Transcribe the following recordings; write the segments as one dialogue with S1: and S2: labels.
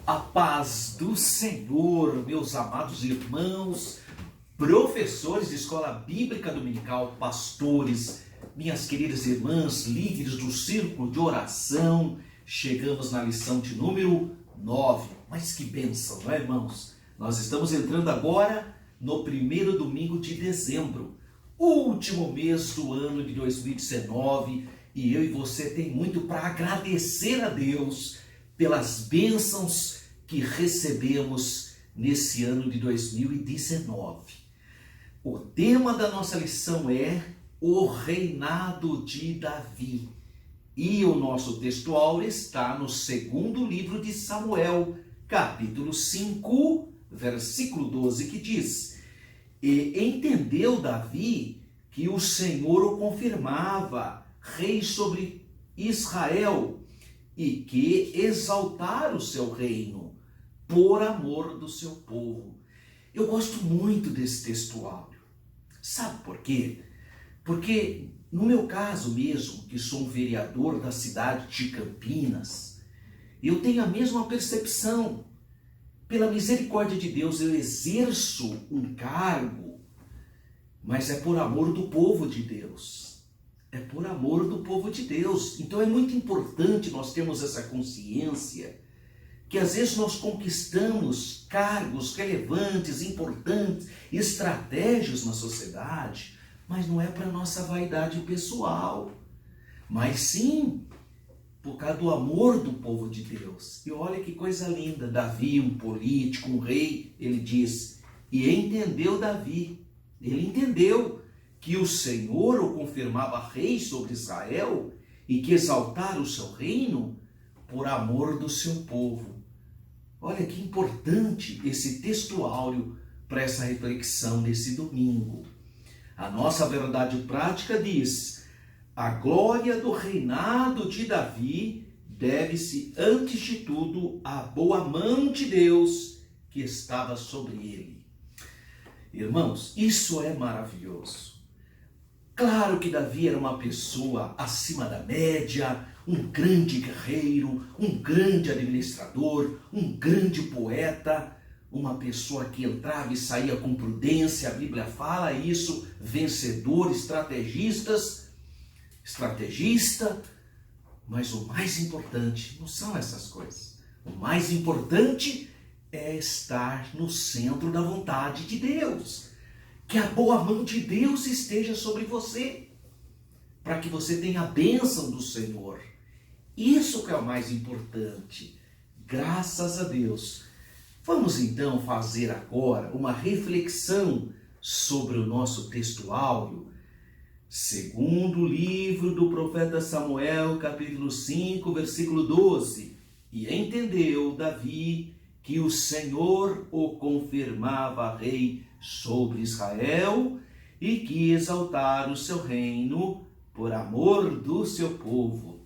S1: A paz do Senhor, meus amados irmãos, professores de escola bíblica dominical, pastores, minhas queridas irmãs, líderes do círculo de oração. Chegamos na lição de número 9. Mas que bênção, não é, irmãos? Nós estamos entrando agora no primeiro domingo de dezembro, último mês do ano de 2019, e eu e você tem muito para agradecer a Deus pelas bênçãos que recebemos nesse ano de 2019. O tema da nossa lição é o reinado de Davi. E o nosso textual está no segundo livro de Samuel, capítulo 5, versículo 12, que diz: E entendeu Davi que o Senhor o confirmava rei sobre Israel, e que exaltar o seu reino por amor do seu povo. Eu gosto muito desse textuário. Sabe por quê? Porque no meu caso mesmo, que sou um vereador da cidade de Campinas, eu tenho a mesma percepção. Pela misericórdia de Deus eu exerço um cargo, mas é por amor do povo de Deus. É por amor do povo de Deus. Então é muito importante nós termos essa consciência que às vezes nós conquistamos cargos relevantes, importantes, estratégias na sociedade, mas não é para nossa vaidade pessoal, mas sim por causa do amor do povo de Deus. E olha que coisa linda, Davi, um político, um rei, ele diz, e entendeu Davi, ele entendeu que o Senhor o confirmava rei sobre Israel e que exaltara o seu reino por amor do seu povo. Olha que importante esse textuário para essa reflexão desse domingo. A nossa verdade prática diz: a glória do reinado de Davi deve-se, antes de tudo, à boa mão de Deus que estava sobre ele. Irmãos, isso é maravilhoso. Claro que Davi era uma pessoa acima da média, um grande guerreiro, um grande administrador, um grande poeta, uma pessoa que entrava e saía com prudência, a Bíblia fala isso, vencedor, estrategista, mas o mais importante não são essas coisas. O mais importante é estar no centro da vontade de Deus. Que a boa mão de Deus esteja sobre você, para que você tenha a bênção do Senhor. Isso que é o mais importante. Graças a Deus. Vamos então fazer agora uma reflexão sobre o nosso textuário. Segundo livro do profeta Samuel, capítulo 5, versículo 12. E entendeu Davi que o Senhor o confirmava rei sobre Israel e que exaltar o seu reino por amor do seu povo.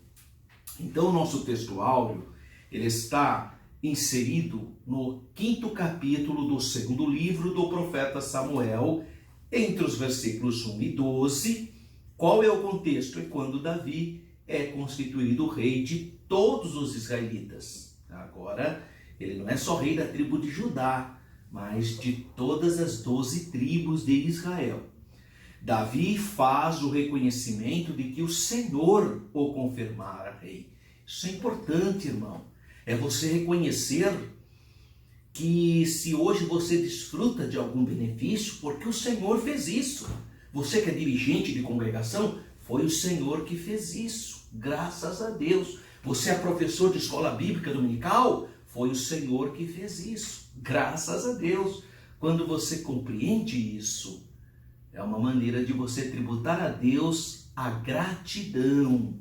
S1: Então o nosso textuário, ele está inserido no 5º capítulo do segundo livro do profeta Samuel, entre os versículos 1 e 12. Qual é o contexto? É quando Davi é constituído rei de todos os israelitas. Agora, ele não é só rei da tribo de Judá, mas de todas as 12 tribos de Israel. Davi faz o reconhecimento de que o Senhor o confirmara rei. Isso é importante, irmão. É você reconhecer que se hoje você desfruta de algum benefício, porque o Senhor fez isso. Você que é dirigente de congregação, foi o Senhor que fez isso. Graças a Deus. Você é professor de escola bíblica dominical, foi o Senhor que fez isso. Graças a Deus. Quando você compreende isso, é uma maneira de você tributar a Deus a gratidão.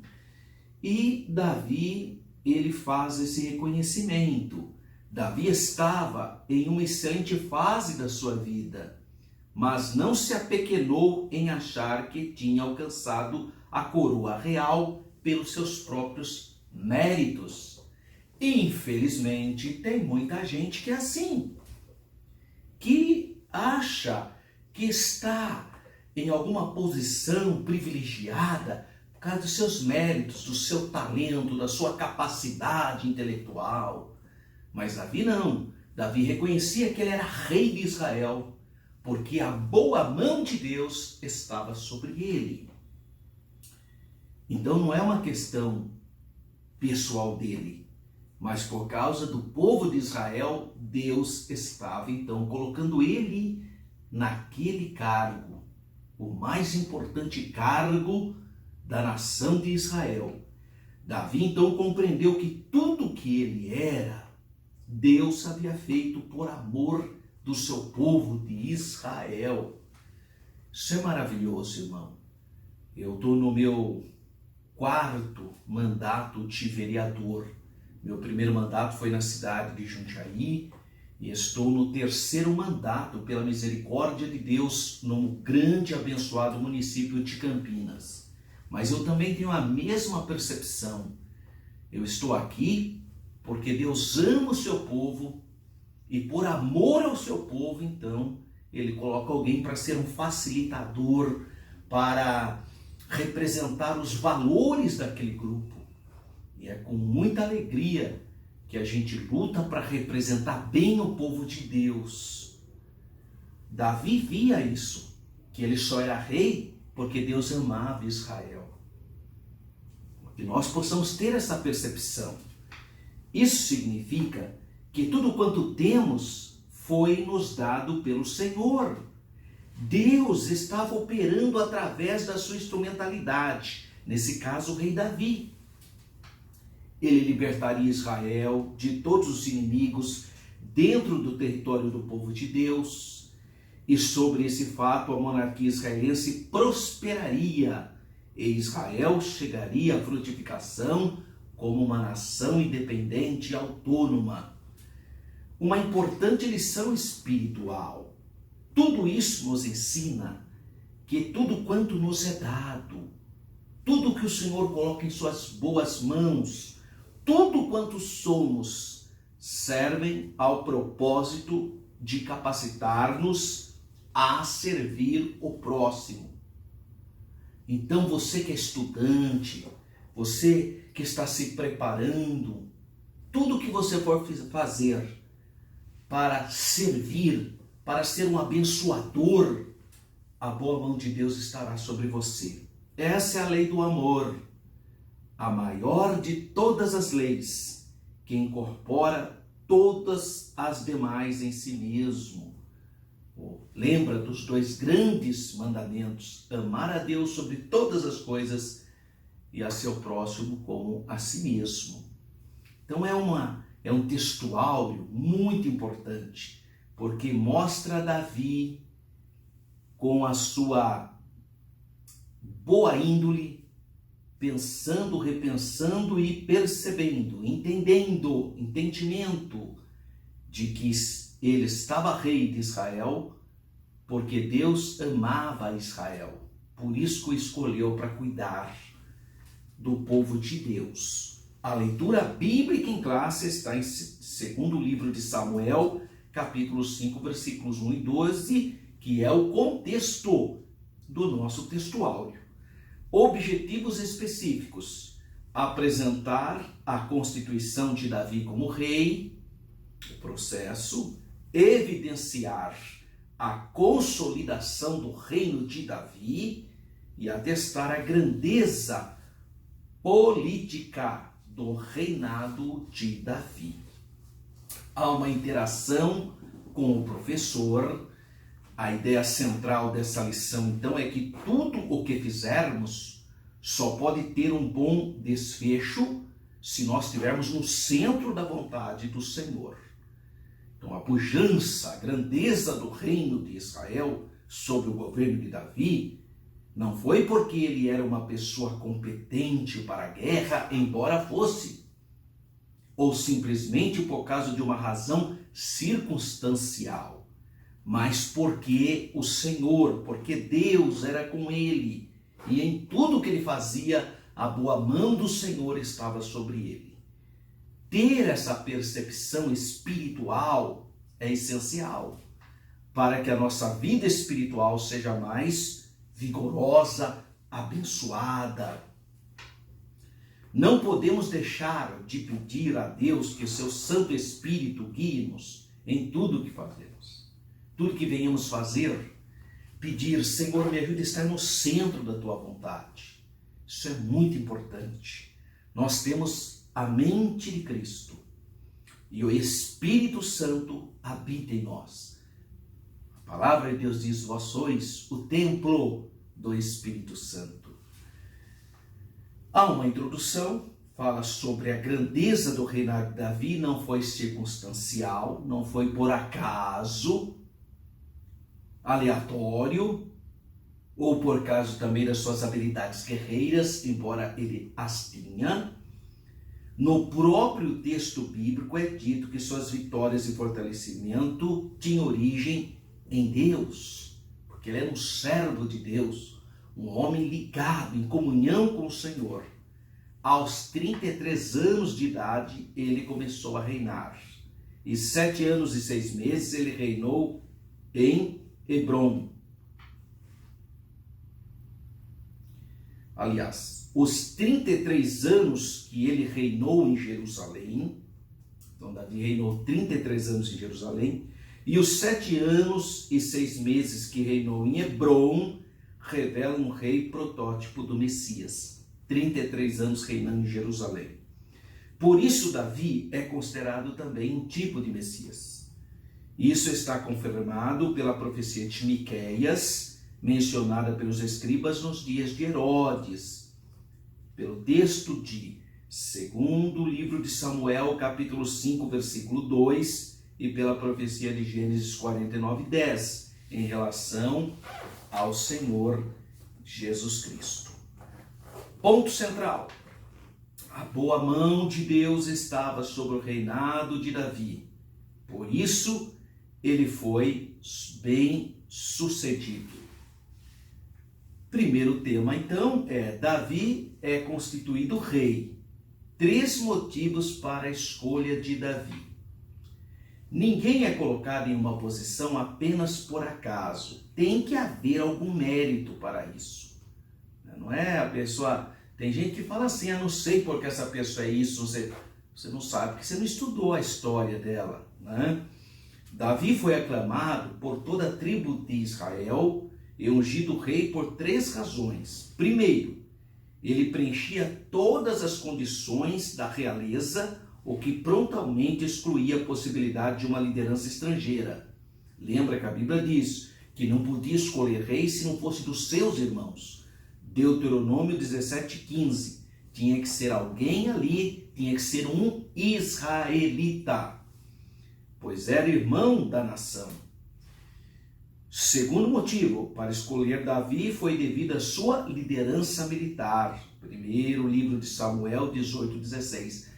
S1: E Davi, ele faz esse reconhecimento. Davi estava em uma excelente fase da sua vida, mas não se apequenou em achar que tinha alcançado a coroa real pelos seus próprios méritos. Infelizmente, tem muita gente que é assim, que acha que está em alguma posição privilegiada por causa dos seus méritos, do seu talento, da sua capacidade intelectual. Mas Davi não. Davi reconhecia que ele era rei de Israel, porque a boa mão de Deus estava sobre ele. Então não é uma questão pessoal dele, mas por causa do povo de Israel, Deus estava então colocando ele naquele cargo, o mais importante cargo da nação de Israel. Davi então compreendeu que tudo que ele era, Deus havia feito por amor do seu povo de Israel. Isso é maravilhoso, irmão. Eu estou no meu 4º mandato de vereador. Meu primeiro mandato foi na cidade de Jundiaí e estou no 3º mandato, pela misericórdia de Deus, no grande e abençoado município de Campinas. Mas eu também tenho a mesma percepção. Eu estou aqui porque Deus ama o seu povo e por amor ao seu povo, então, ele coloca alguém para ser um facilitador, para representar os valores daquele grupo. E é com muita alegria que a gente luta para representar bem o povo de Deus. Davi via isso, que ele só era rei porque Deus amava Israel. Que nós possamos ter essa percepção. Isso significa que tudo quanto temos foi nos dado pelo Senhor. Deus estava operando através da sua instrumentalidade, nesse caso o rei Davi. Ele libertaria Israel de todos os inimigos dentro do território do povo de Deus. E sobre esse fato a monarquia israelense prosperaria e Israel chegaria à frutificação como uma nação independente e autônoma. Uma importante lição espiritual. Tudo isso nos ensina que tudo quanto nos é dado, tudo que o Senhor coloca em suas boas mãos, tudo quanto somos, servem ao propósito de capacitar-nos a servir o próximo. Então você que é estudante, você que está se preparando, tudo que você for fazer para servir, para ser um abençoador, a boa mão de Deus estará sobre você. Essa é a lei do amor, a maior de todas as leis, que incorpora todas as demais em si mesmo. Lembra dos 2 grandes mandamentos: amar a Deus sobre todas as coisas e a seu próximo como a si mesmo. Então é um textuário muito importante, porque mostra Davi com a sua boa índole, pensando, repensando e percebendo, entendimento de que ele estava rei de Israel, porque Deus amava Israel. Por isso que o escolheu para cuidar do povo de Deus. A leitura bíblica em classe está em 2º livro de Samuel, capítulo 5, versículos 1 e 12, que é o contexto do nosso textuário. Objetivos específicos: apresentar a constituição de Davi como rei, o processo, evidenciar a consolidação do reino de Davi e atestar a grandeza política do reinado de Davi. Há uma interação com o professor. A ideia central dessa lição, então, é que tudo o que fizermos só pode ter um bom desfecho se nós estivermos no centro da vontade do Senhor. Então, a pujança, a grandeza do reino de Israel sob o governo de Davi não foi porque ele era uma pessoa competente para a guerra, embora fosse, ou simplesmente por causa de uma razão circunstancial, mas porque o Senhor, porque Deus era com ele, e em tudo que ele fazia, a boa mão do Senhor estava sobre ele. Ter essa percepção espiritual é essencial para que a nossa vida espiritual seja mais vigorosa, abençoada. Não podemos deixar de pedir a Deus que o seu Santo Espírito guie-nos em tudo o que fazemos. Tudo que venhamos fazer, pedir, Senhor, me ajude a estar no centro da tua vontade. Isso é muito importante. Nós temos a mente de Cristo e o Espírito Santo habita em nós. A palavra de Deus diz: vós sois o templo do Espírito Santo. Há uma introdução, fala sobre a grandeza do reinado de Davi, não foi circunstancial, não foi por acaso, aleatório, ou por causa também das suas habilidades guerreiras, embora ele as tinha. No próprio texto bíblico é dito que suas vitórias e fortalecimento tinham origem em Deus, porque ele era um servo de Deus, um homem ligado, em comunhão com o Senhor. Aos 33 anos de idade, ele começou a reinar. E 7 anos e 6 meses ele reinou em Hebrom. Aliás, os 33 anos que ele reinou em Jerusalém, então Davi reinou 33 anos em Jerusalém, e os 7 anos e 6 meses que reinou em Hebrom, revela um rei protótipo do Messias. 33 anos reinando em Jerusalém. Por isso Davi é considerado também um tipo de Messias. Isso está confirmado pela profecia de Miqueias, mencionada pelos escribas nos dias de Herodes, pelo texto de 2º livro de Samuel, capítulo 5, versículo 2, e pela profecia de Gênesis 49, 10, em relação ao Senhor Jesus Cristo. Ponto central: a boa mão de Deus estava sobre o reinado de Davi. Por isso, ele foi bem sucedido. Primeiro tema, então, é: Davi é constituído rei. 3 motivos para a escolha de Davi. Ninguém é colocado em uma posição apenas por acaso. Tem que haver algum mérito para isso. Não é a pessoa... Tem gente que fala assim: eu não sei porque essa pessoa é isso. Você não sabe porque você não estudou a história dela, né? Davi foi aclamado por toda a tribo de Israel e ungido rei por 3 razões. Primeiro, ele preenchia todas as condições da realeza, o que prontamente excluía a possibilidade de uma liderança estrangeira. Lembra que a Bíblia diz que não podia escolher rei se não fosse dos seus irmãos. Deuteronômio 17:15. Tinha que ser alguém ali, tinha que ser um israelita, pois era irmão da nação. Segundo motivo para escolher Davi foi devido à sua liderança militar. Primeiro livro de Samuel 18:16.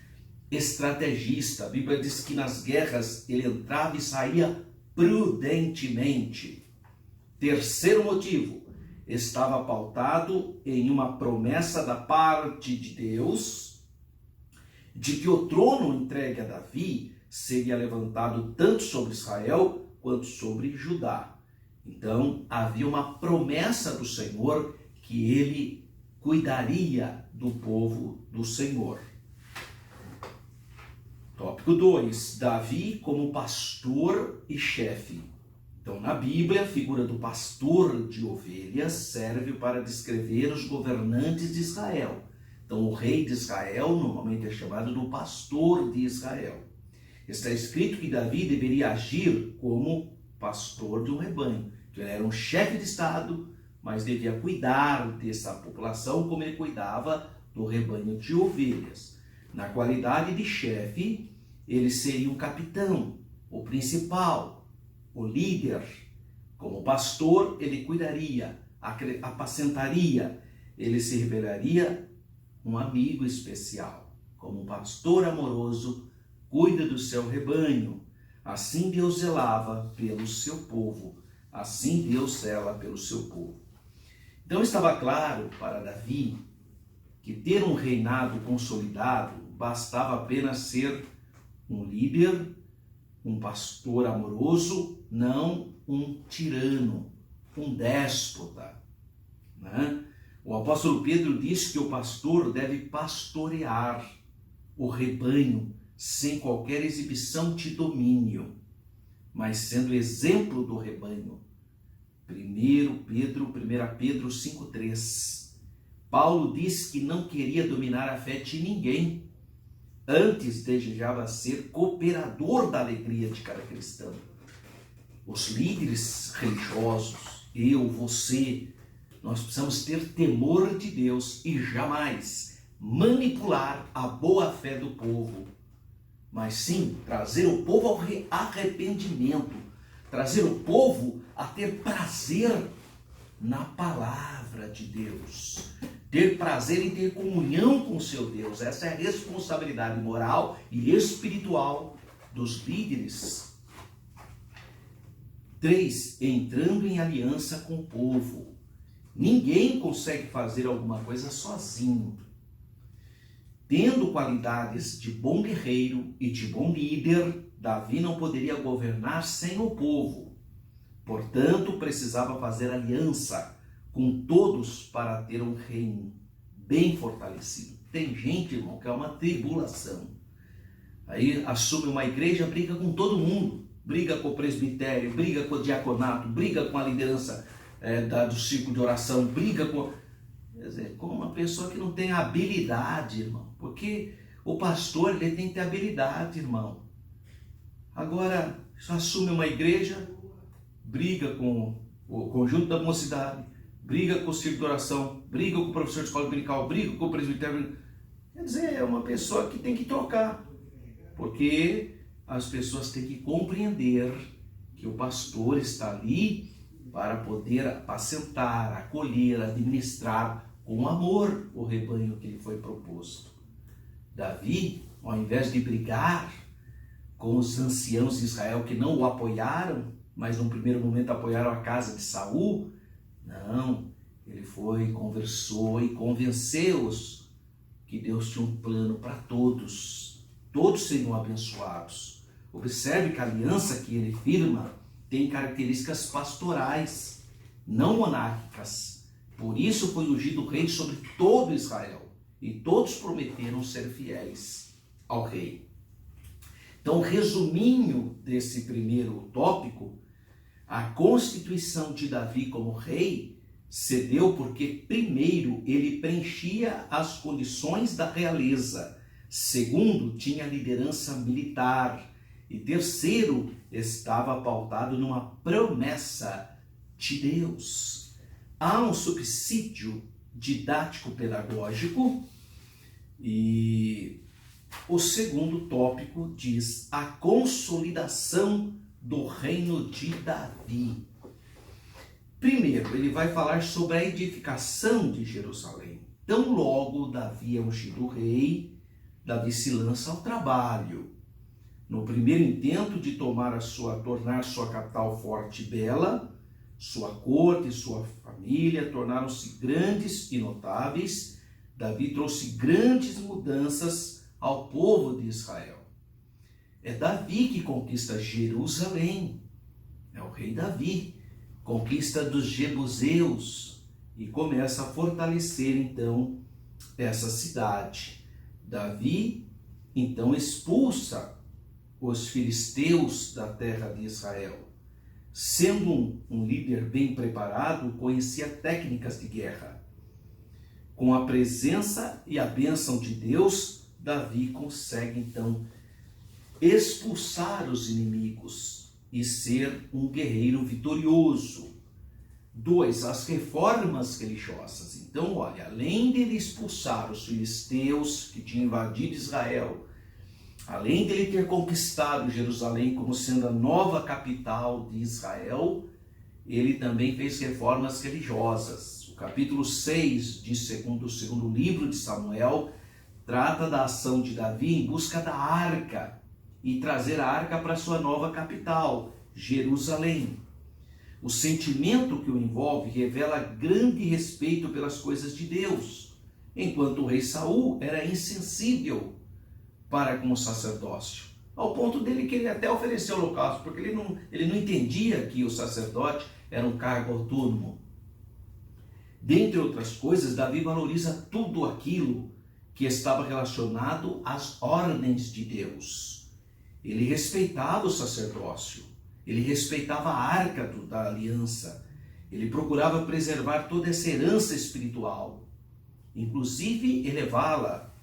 S1: Estrategista. A Bíblia diz que nas guerras ele entrava e saía prudentemente. Terceiro motivo, estava pautado em uma promessa da parte de Deus de que o trono entregue a Davi seria levantado tanto sobre Israel quanto sobre Judá. Então, havia uma promessa do Senhor que ele cuidaria do povo do Senhor. Tópico 2. Davi como pastor e chefe. Então, na Bíblia, a figura do pastor de ovelhas serve para descrever os governantes de Israel. Então, o rei de Israel normalmente é chamado do pastor de Israel. Está escrito que Davi deveria agir como pastor de um rebanho. Então, ele era um chefe de estado, mas devia cuidar dessa população como ele cuidava do rebanho de ovelhas. Na qualidade de chefe, ele seria um capitão, o principal, o líder. Como pastor, ele cuidaria, apacentaria, ele se revelaria um amigo especial. Como um pastor amoroso, cuida do seu rebanho. Assim Deus zelava pelo seu povo. Assim Deus zela pelo seu povo. Então estava claro para Davi que ter um reinado consolidado bastava apenas ser um líder, um pastor amoroso, não um tirano, um déspota, né? O apóstolo Pedro diz que o pastor deve pastorear o rebanho sem qualquer exibição de domínio, mas sendo exemplo do rebanho. 1 Pedro 5,3. Paulo diz que não queria dominar a fé de ninguém, antes desejava ser cooperador da alegria de cada cristão. Os líderes religiosos, eu, você, nós precisamos ter temor de Deus e jamais manipular a boa fé do povo, mas sim trazer o povo ao arrependimento, trazer o povo a ter prazer na palavra de Deus, ter prazer em ter comunhão com o seu Deus. Essa é a responsabilidade moral e espiritual dos líderes. 3. Entrando em aliança com o povo. Ninguém consegue fazer alguma coisa sozinho. Tendo qualidades de bom guerreiro e de bom líder, Davi não poderia governar sem o povo. Portanto, precisava fazer aliança com todos para ter um reino bem fortalecido. Tem gente, irmão, que é uma tribulação. Aí assume uma igreja, briga com todo mundo. Briga com o presbitério, briga com o diaconato, briga com a liderança do círculo de oração, briga com... Quer dizer, com uma pessoa que não tem habilidade, irmão. Porque o pastor, ele tem que ter habilidade, irmão. Agora, assume uma igreja, briga com o conjunto da mocidade, briga com o círculo de oração, briga com o professor de escola dominical, briga com o presbitério. Quer dizer, é uma pessoa que tem que trocar. Porque as pessoas têm que compreender que o pastor está ali para poder apacentar, acolher, administrar com amor o rebanho que lhe foi proposto. Davi, ao invés de brigar com os anciãos de Israel que não o apoiaram, mas num primeiro momento apoiaram a casa de Saul, não, ele foi, conversou e convenceu-os que Deus tinha um plano para todos. Todos seriam abençoados. Observe que a aliança que ele firma tem características pastorais, não monárquicas. Por isso foi ungido rei sobre todo Israel. E todos prometeram ser fiéis ao rei. Então, resuminho desse primeiro tópico, a constituição de Davi como rei cedeu porque, primeiro, ele preenchia as condições da realeza. Segundo, tinha liderança militar. E terceiro, estava pautado numa promessa de Deus. Há um subsídio didático-pedagógico e o segundo tópico diz a consolidação do reino de Davi. Primeiro, ele vai falar sobre a edificação de Jerusalém. Tão logo Davi é ungido rei, Davi se lança ao trabalho. No primeiro intento de tornar sua capital forte e bela, sua corte e sua família tornaram-se grandes e notáveis. Davi trouxe grandes mudanças ao povo de Israel. É Davi que conquista Jerusalém. É o rei Davi. Conquista dos jebuseus e começa a fortalecer então essa cidade. Davi então expulsa os filisteus da terra de Israel. Sendo um líder bem preparado, conhecia técnicas de guerra. Com a presença e a bênção de Deus, Davi consegue então expulsar os inimigos e ser um guerreiro vitorioso. 2. As reformas religiosas. Então, olha, além de ele expulsar os filisteus que tinham invadido Israel, além de ele ter conquistado Jerusalém como sendo a nova capital de Israel, ele também fez reformas religiosas. O capítulo 6 de segundo livro de Samuel trata da ação de Davi em busca da arca e trazer a arca para sua nova capital, Jerusalém. O sentimento que o envolve revela grande respeito pelas coisas de Deus, enquanto o rei Saul era insensível para com o sacerdócio, ao ponto dele que ele até ofereceu holocausto, porque ele não entendia que o sacerdote era um cargo autônomo. Dentre outras coisas, Davi valoriza tudo aquilo que estava relacionado às ordens de Deus. Ele respeitava o sacerdócio, ele respeitava a arca da aliança, ele procurava preservar toda essa herança espiritual, inclusive elevá-la.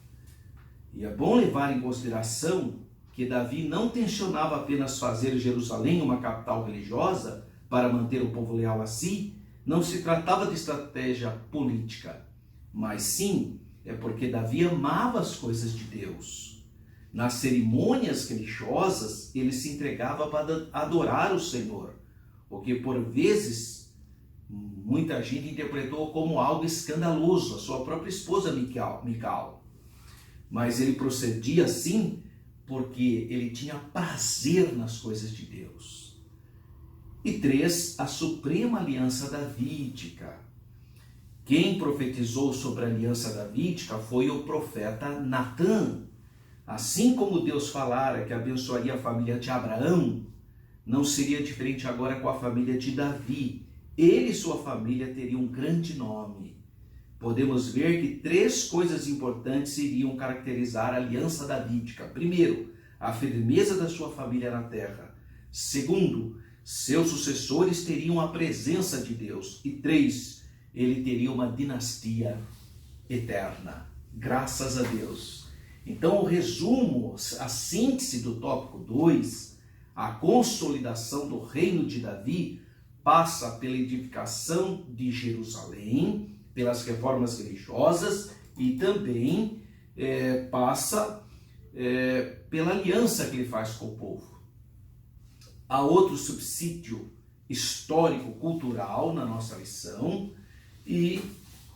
S1: E é bom levar em consideração que Davi não tensionava apenas fazer Jerusalém uma capital religiosa para manter o povo leal a si. Não se tratava de estratégia política, mas sim é porque Davi amava as coisas de Deus. Nas cerimônias religiosas, ele se entregava para adorar o Senhor, o que por vezes muita gente interpretou como algo escandaloso, a sua própria esposa Mical. Mas ele procedia assim porque ele tinha prazer nas coisas de Deus. E 3, a suprema aliança davídica. Quem profetizou sobre a aliança davídica foi o profeta Natã. Assim como Deus falara que abençoaria a família de Abraão, não seria diferente agora com a família de Davi. Ele e sua família teriam um grande nome. Podemos ver que 3 coisas importantes iriam caracterizar a aliança davídica. Primeiro, a firmeza da sua família na terra. Segundo, seus sucessores teriam a presença de Deus. E 3, ele teria uma dinastia eterna. Graças a Deus. Então, o resumo, a síntese do tópico 2, a consolidação do reino de Davi, passa pela edificação de Jerusalém, pelas reformas religiosas e também passa pela aliança que ele faz com o povo. Há outro subsídio histórico-cultural na nossa lição e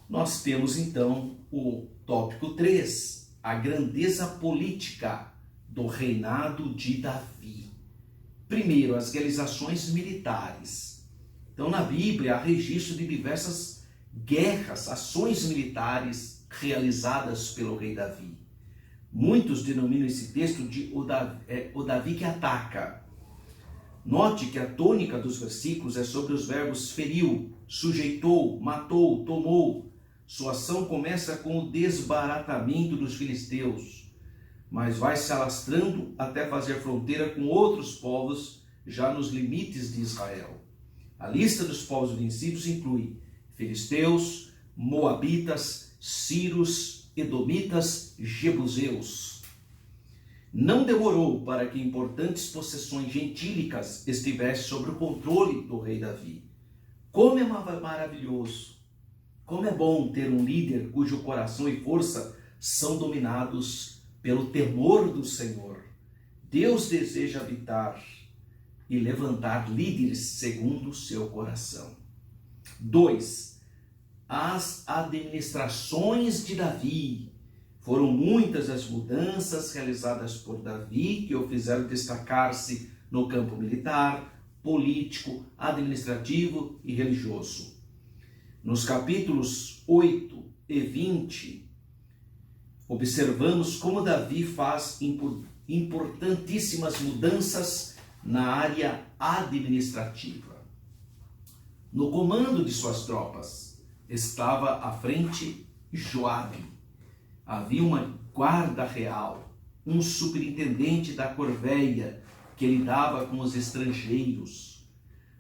S1: nós temos então o tópico 3, a grandeza política do reinado de Davi. Primeiro, as realizações militares. Então, na Bíblia há registro de diversas guerras, ações militares realizadas pelo rei Davi. Muitos denominam esse texto de o Davi que ataca. Note que a tônica dos versículos é sobre os verbos feriu, sujeitou, matou, tomou. Sua ação começa com o desbaratamento dos filisteus, mas vai se alastrando até fazer fronteira com outros povos já nos limites de Israel. A lista dos povos vencidos inclui filisteus, moabitas, sírios, edomitas, jebuseus. Não demorou para que importantes possessões gentílicas estivessem sob o controle do rei Davi. Como é maravilhoso, como é bom ter um líder cujo coração e força são dominados pelo temor do Senhor. Deus deseja habitar e levantar líderes segundo o seu coração. 2. As administrações de Davi. Foram muitas as mudanças realizadas por Davi que o fizeram destacar-se no campo militar, político, administrativo e religioso. Nos capítulos 8 e 20, observamos como Davi faz importantíssimas mudanças na área administrativa. No comando de suas tropas estava à frente Joabe. Havia uma guarda real, um superintendente da corveia que lidava com os estrangeiros.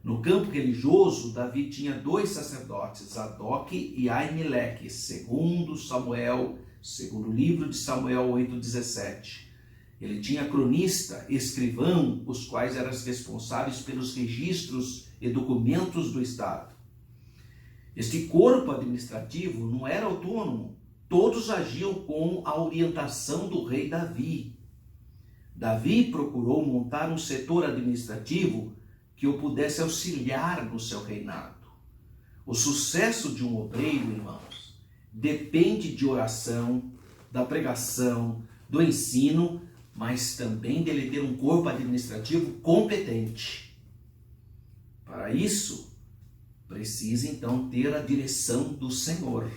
S1: No campo religioso, Davi tinha 2 sacerdotes, Zadok e Aimeleque, segundo o livro de Samuel 8:17. Ele tinha cronista, escrivão, os quais eram responsáveis pelos registros e documentos do Estado. Este corpo administrativo não era autônomo, todos agiam com a orientação do rei Davi. Davi procurou montar um setor administrativo que o pudesse auxiliar no seu reinado. O sucesso de um obreiro, irmãos, depende de oração, da pregação, do ensino, mas também dele ter um corpo administrativo competente. Para isso, precisa então ter a direção do Senhor.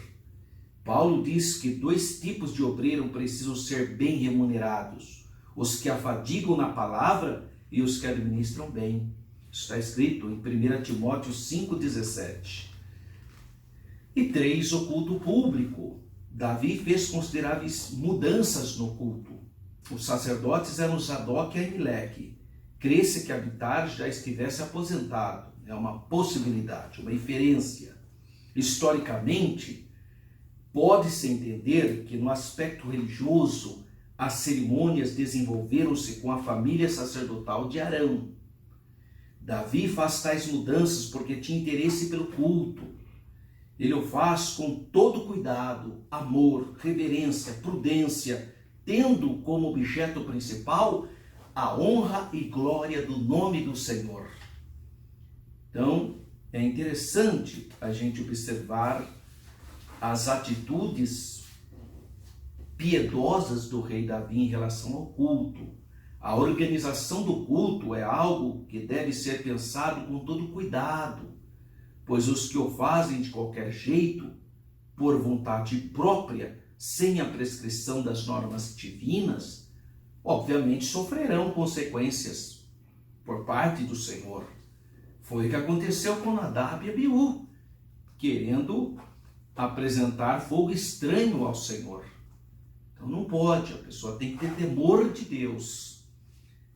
S1: Paulo diz que 2 tipos de obreiro precisam ser bem remunerados: os que afadigam na palavra e os que administram bem. Isso está escrito em 1 Timóteo 5,17. E 3, o culto público. Davi fez consideráveis mudanças no culto. Os sacerdotes eram Zadok e Aimeleque. Crê-se que Abiatar já estivesse aposentado. É uma possibilidade, uma inferência. Historicamente, pode-se entender que no aspecto religioso, as cerimônias desenvolveram-se com a família sacerdotal de Arão. Davi faz tais mudanças porque tinha interesse pelo culto. Ele o faz com todo cuidado, amor, reverência, prudência, tendo como objeto principal a honra e glória do nome do Senhor. Então, é interessante a gente observar as atitudes piedosas do rei Davi em relação ao culto. A organização do culto é algo que deve ser pensado com todo cuidado, pois os que o fazem de qualquer jeito, por vontade própria, sem a prescrição das normas divinas, obviamente sofrerão consequências por parte do Senhor. Foi o que aconteceu com Nadab e Abiú, querendo apresentar fogo estranho ao Senhor. Então não pode, a pessoa tem que ter temor de Deus.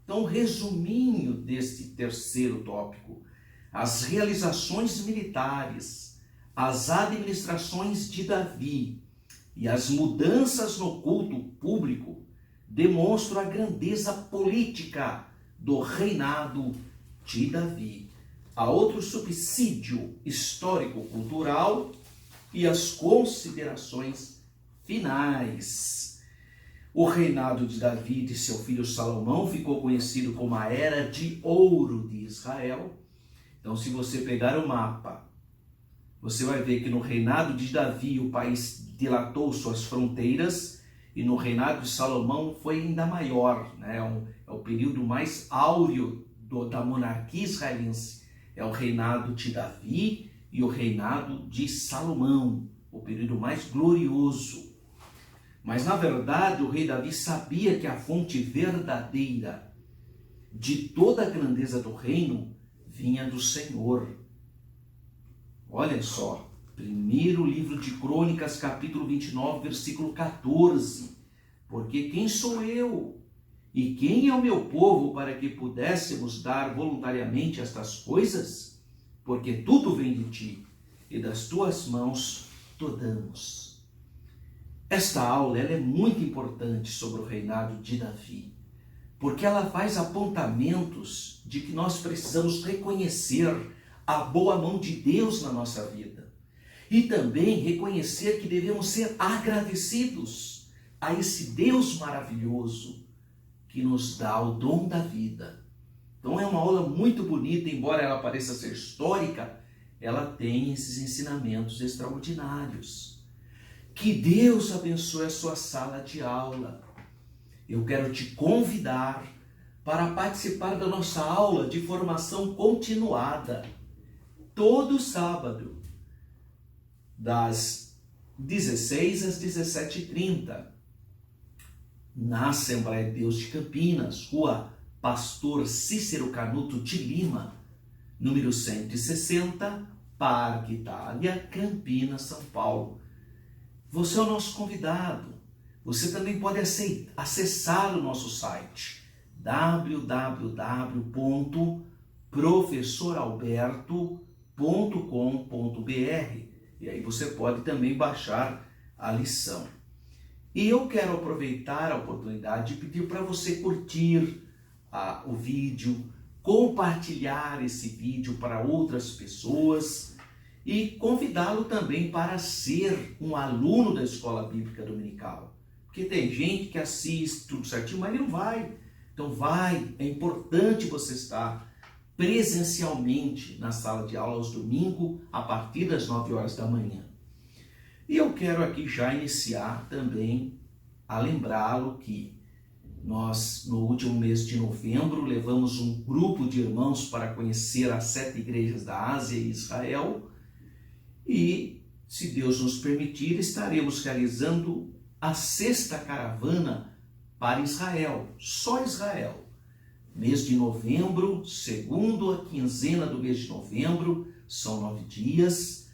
S1: Então, resuminho deste terceiro tópico, as realizações militares, as administrações de Davi e as mudanças no culto público demonstram a grandeza política do reinado de Davi. Há outro subsídio histórico-cultural e as considerações finais. O reinado de Davi e de seu filho Salomão ficou conhecido como a Era de Ouro de Israel. Então, se você pegar o mapa, você vai ver que no reinado de Davi o país dilatou suas fronteiras e no reinado de Salomão foi ainda maior, né? É o período mais áureo da monarquia israelense. É o reinado de Davi e o reinado de Salomão, o período mais glorioso. Mas, na verdade, o rei Davi sabia que a fonte verdadeira de toda a grandeza do reino vinha do Senhor. Olha só, primeiro livro de Crônicas, capítulo 29, versículo 14. Porque quem sou eu e quem é o meu povo para que pudéssemos dar voluntariamente estas coisas? Porque tudo vem de ti e das tuas mãos tu damos. Esta aula ela é muito importante sobre o reinado de Davi, porque ela faz apontamentos de que nós precisamos reconhecer a boa mão de Deus na nossa vida e também reconhecer que devemos ser agradecidos a esse Deus maravilhoso que nos dá o dom da vida. Então é uma aula muito bonita, embora ela pareça ser histórica, ela tem esses ensinamentos extraordinários. Que Deus abençoe a sua sala de aula. Eu quero te convidar para participar da nossa aula de formação continuada, todo sábado, das 16 às 17h30, na Assembleia de Deus de Campinas, Rua Pastor Cícero Canuto de Lima, número 160, Parque Itália, Campinas, São Paulo. Você é o nosso convidado. Você também pode acessar o nosso site www.professoralberto.com.br e aí você pode também baixar a lição. E eu quero aproveitar a oportunidade de pedir para você curtir o vídeo, compartilhar esse vídeo para outras pessoas e convidá-lo também para ser um aluno da Escola Bíblica Dominical. Porque tem gente que assiste tudo certinho, mas ele não vai. Então vai, é importante você estar presencialmente na sala de aula aos domingos, a partir das 9 horas da manhã. E eu quero aqui já iniciar também a lembrá-lo que nós, no último mês de novembro, levamos um grupo de irmãos para conhecer as 7 igrejas da Ásia e Israel. E, se Deus nos permitir, estaremos realizando a 6ª caravana para Israel, só Israel. Mês de novembro, segunda quinzena do mês de novembro, são 9 dias,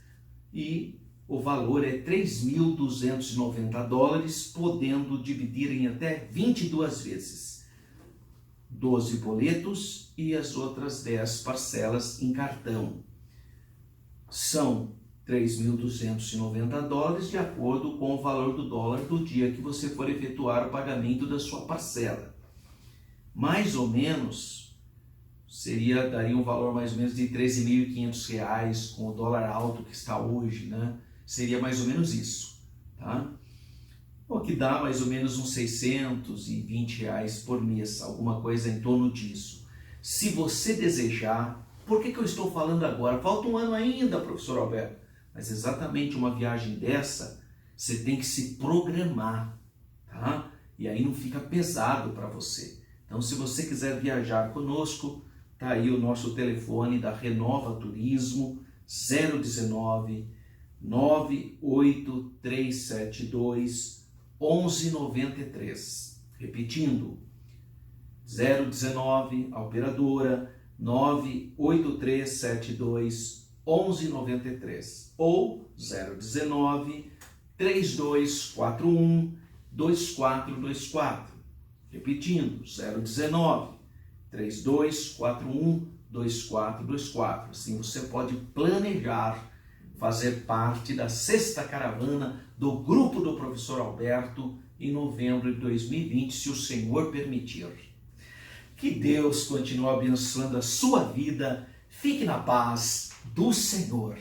S1: e o valor é $3.290, podendo dividir em até 22 vezes. 12 boletos e as outras 10 parcelas em cartão. São $3.290 de acordo com o valor do dólar do dia que você for efetuar o pagamento da sua parcela. Mais ou menos, daria um valor mais ou menos de R$13.500 com o dólar alto que está hoje, né? Seria mais ou menos isso, tá? O que dá mais ou menos uns R$620 por mês, alguma coisa em torno disso. Se você desejar, por que eu estou falando agora? Falta um ano ainda, professor Alberto. Mas exatamente uma viagem dessa, você tem que se programar, tá? E aí não fica pesado para você. Então, se você quiser viajar conosco, tá aí o nosso telefone da Renova Turismo, 019 98372 1193. Repetindo, 019, a operadora 98372 1193 ou 019 3241 2424. Repetindo, 019 3241 2424. Assim você pode planejar fazer parte da sexta caravana do grupo do professor Alberto em novembro de 2020, se o Senhor permitir. Que Deus continue abençoando a sua vida. Fique na paz do Senhor.